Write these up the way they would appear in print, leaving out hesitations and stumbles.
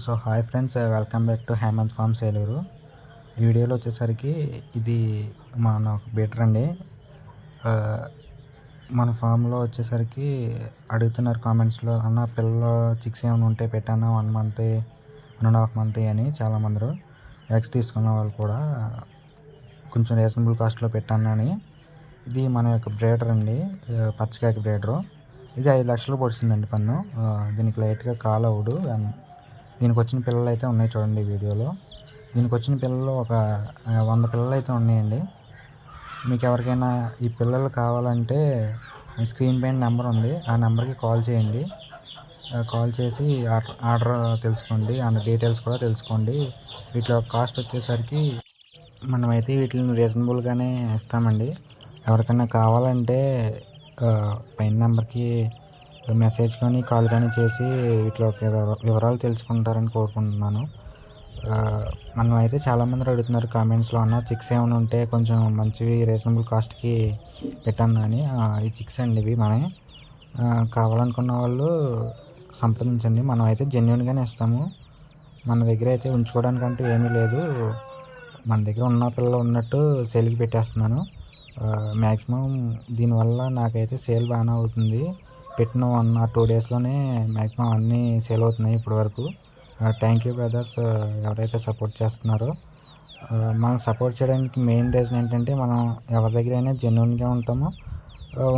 So hi friends, welcome back to Hemanth farms Eluru. ఈ వీడియోలో వచ్చేసరికి ఇది మన ఒక బీటర్ అండి. మన ఫామ్లో వచ్చేసరికి అడుగుతున్నారు కామెంట్స్లో, అన్న పిల్లలు చిక్స్ ఏమైనా ఉంటే పెట్టాను 1 మంత్ 1.5 మంత్ అని చాలామంది ఎగ్స్ తీసుకున్న వాళ్ళు కూడా కొంచెం రీజనబుల్ కాస్ట్లో పెట్టాను అని. ఇది మన యొక్క బ్రీడర్ అండి, పచ్చకాకి బ్రీడరు. ఇది 5 లక్షలు పొడిచిందండి పన్ను. దీనికి లైట్గా కాల్ అవుడు. దీనికి వచ్చిన పిల్లలు అయితే ఉన్నాయి చూడండి వీడియోలో. దీనికి వచ్చిన పిల్లలు ఒక 100 పిల్లలు అయితే ఉన్నాయండి. మీకు ఎవరికైనా ఈ పిల్లలు కావాలంటే స్క్రీన్ పైన నెంబర్ ఉంది, ఆ నెంబర్కి కాల్ చేయండి. కాల్ చేసి ఆర్డర్ తెలుసుకోండి, అండ్ డీటెయిల్స్ కూడా తెలుసుకోండి. వీటిలో కాస్ట్ వచ్చేసరికి మనమైతే వీటిని రీజనబుల్గానే ఇస్తామండి. ఎవరికైనా కావాలంటే పైన నెంబర్కి మెసేజ్ కానీ కాల్ కానీ చేసి వీటిలో వివరాలు తెలుసుకుంటారని కోరుకుంటున్నాను. మనం అయితే చాలామంది అడుగుతున్నారు కామెంట్స్లో, అన్న చిక్స్ ఏమైనా ఉంటే కొంచెం మంచివి రీజనబుల్ కాస్ట్కి పెట్టాను అని. ఈ చిక్స్ అండి ఇవి మనమే. కావాలనుకున్న వాళ్ళు సంప్రదించండి. మనం అయితే జెన్యున్గానే ఇస్తాము. మన దగ్గర అయితే ఉంచుకోవడానికంటూ ఏమీ లేదు. మన దగ్గర ఉన్న పిల్లలు ఉన్నట్టు సేల్కి పెట్టేస్తున్నాను. మ్యాక్సిమం దీనివల్ల నాకైతే సేల్ బాగానే అవుతుంది. పెట్టిన 1 or 2 డేస్లోనే మ్యాక్సిమం అన్నీ సేల్ అవుతున్నాయి ఇప్పటివరకు. థ్యాంక్ యూ బ్రదర్స్, ఎవరైతే సపోర్ట్ చేస్తున్నారో. మనం సపోర్ట్ చేయడానికి మెయిన్ రీజన్ ఏంటంటే, మనం ఎవరి దగ్గర అయినా జెన్యున్గా ఉంటాము.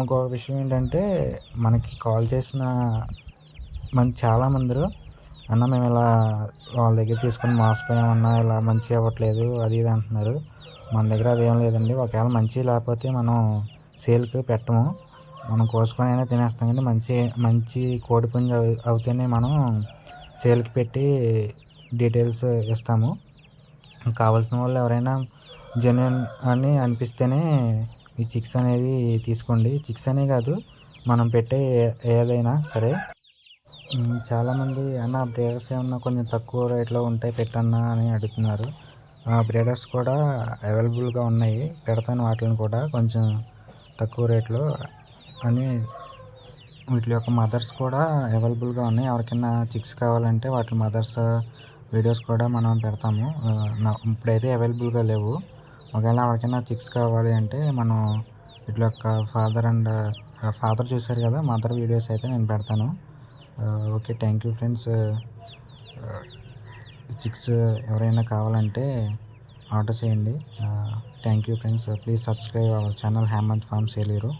ఇంకొక విషయం ఏంటంటే, మనకి కాల్ చేసిన చాలామంది, అన్న మేము ఇలా వాళ్ళ దగ్గర తీసుకొని మోసపోయామన్నా, ఇలా మంచిగా అవ్వట్లేదు అది ఇది అంటున్నారు. మన దగ్గర అదేం లేదండి. ఒకవేళ మంచి లేకపోతే మనం సేల్కి పెట్టము. మనం కోసుకొని అయినా తినేస్తాం, కానీ మంచి కోడి పుంజు అవుతేనే మనం సేల్కి పెట్టి డీటెయిల్స్ ఇస్తాము. కావాల్సిన వాళ్ళు ఎవరైనా జెన్యున్ అని అనిపిస్తేనే ఈ చిక్స్ అనేవి తీసుకోండి. చిక్స్ అనే కాదు, మనం పెట్టే ఏదైనా సరే. చాలామంది, అన్న బ్రీడర్స్ ఏమన్నా కొంచెం తక్కువ రేట్లో ఉంటాయి పెట్టన్నా అని అడుగుతున్నారు. బ్రీడర్స్ కూడా అవైలబుల్గా ఉన్నాయి, పెడతాను వాటిని కూడా కొంచెం తక్కువ రేట్లో అని. వీటి యొక్క మదర్స్ కూడా అవైలబుల్గా ఉన్నాయి. ఎవరికైనా చిక్స్ కావాలంటే వాటి మదర్స్ వీడియోస్ కూడా మనం పెడతాము. ఇప్పుడైతే అవైలబుల్గా లేవు. ఒకవేళ ఎవరికైనా చిక్స్ కావాలి అంటే మనం వీటి యొక్క ఫాదర్ చూశారు కదా, మదర్ వీడియోస్ అయితే నేను పెడతాను. Okay, thank you friends. Chicks ఎవరైనా కావాలంటే ఆర్డర్ చేయండి. Thank you friends. Please subscribe our channel Hemanth farms Eluru.